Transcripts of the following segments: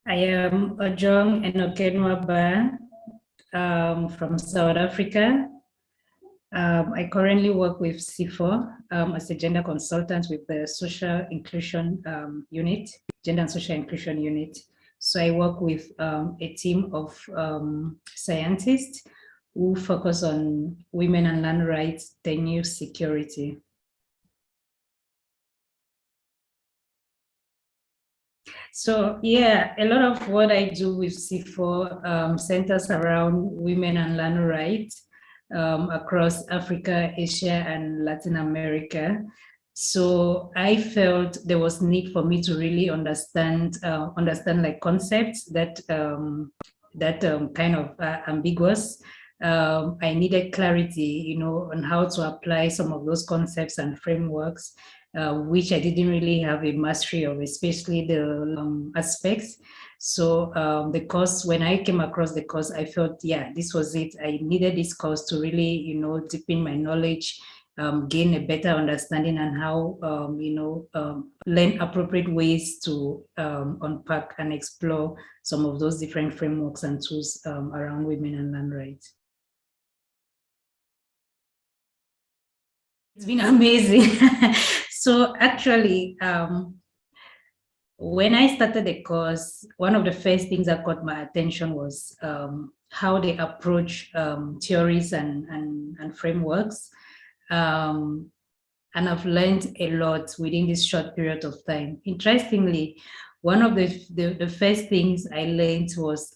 I am Ojong Enokenwa Baa from South Africa. I currently work with C4 as a gender consultant with the Social Inclusion Unit, Gender and Social Inclusion Unit. So I work with a team of scientists who focus on women and land rights, tenure security. So yeah, a lot of what I do with C4 centers around women and land rights across Africa, Asia, and Latin America. So I felt there was need for me to really understand like concepts that kind of ambiguous. I needed clarity, on how to apply some of those concepts and frameworks which I didn't really have a mastery of, especially the aspects. So the course, when I came across the course, I felt, yeah, this was it. I needed this course to really, deepen my knowledge, gain a better understanding and how, learn appropriate ways to unpack and explore some of those different frameworks and tools around women and land rights. It's been amazing. So actually, when I started the course, one of the first things that caught my attention was how they approach theories and frameworks. And I've learned a lot within this short period of time. Interestingly, one of the first things I learned was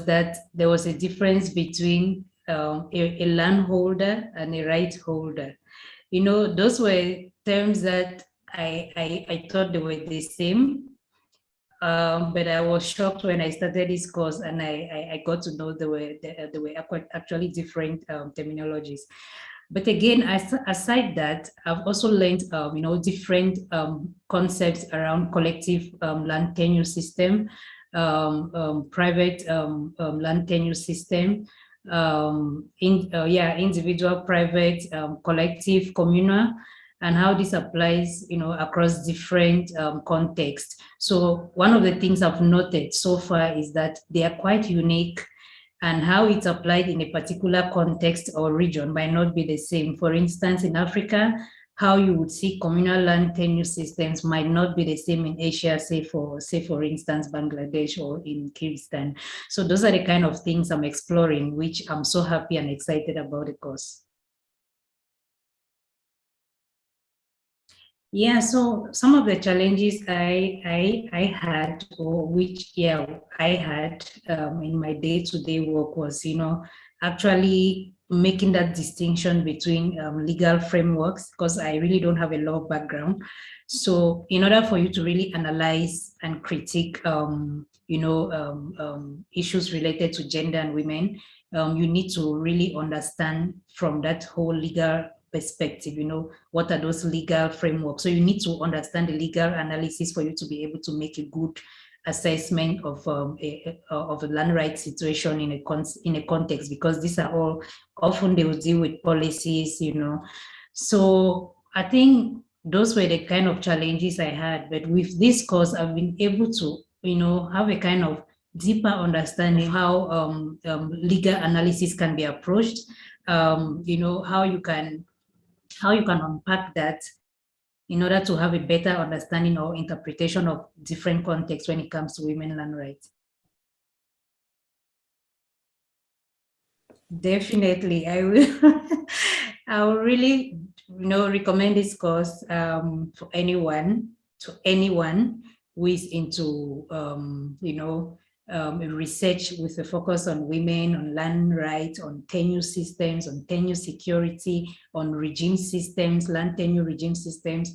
that there was a difference between a landholder and a right holder. Those were terms that I thought they were the same, but I was shocked when I started this course and I got to know they were actually different terminologies. But again, aside that, I've also learned, different concepts around collective land tenure system, private land tenure system, individual, private, collective, communal, and how this applies, across different contexts. So one of the things I've noted so far is that they are quite unique, and how it's applied in a particular context or region might not be the same. For instance, in Africa, how you would see communal land tenure systems might not be the same in Asia, say for instance, Bangladesh or in Kyrgyzstan. So those are the kind of things I'm exploring, which I'm so happy and excited about the course. Yeah, so some of the challenges I had, or which I had in my day-to-day work was, actually making that distinction between legal frameworks, because I really don't have a law background. So in order for you to really analyze and critique, issues related to gender and women, you need to really understand from that whole legal perspective, what are those legal frameworks. So you need to understand the legal analysis for you to be able to make a good assessment of a land rights situation in a context, because these are all often they will deal with policies, So I think those were the kind of challenges I had. But with this course, I've been able to, have a kind of deeper understanding of how legal analysis can be approached, how you can unpack that in order to have a better understanding or interpretation of different contexts when it comes to women land rights. Definitely, I will. I will really, recommend this course for anyone, who is into, research with a focus on women, on land rights, on tenure systems, on tenure security, on regime systems, land tenure regime systems.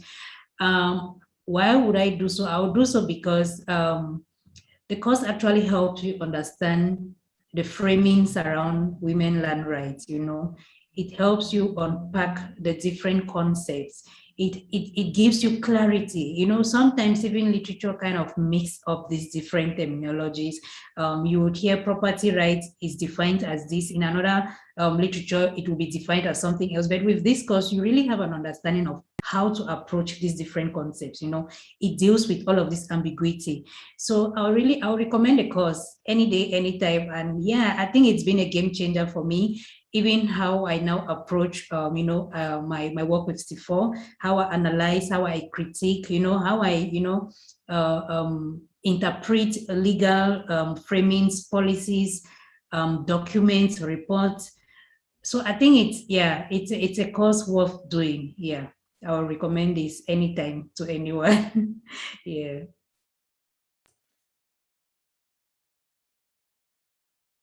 Why would I do so? I would do so because the course actually helps you understand the framings around women land rights. It helps you unpack the different concepts. It gives you clarity. Sometimes even literature kind of mix up these different terminologies. You would hear property rights is defined as this. In another literature, it will be defined as something else. But with this course, you really have an understanding of how to approach these different concepts. It deals with all of this ambiguity. So I'll recommend the course any day, anytime. And yeah, I think it's been a game changer for me. Even how I now approach, my work with C4, how I analyze, how I critique, how I, interpret legal framings, policies, documents, reports. So I think it's a course worth doing. Yeah, I will recommend this anytime to anyone. Yeah.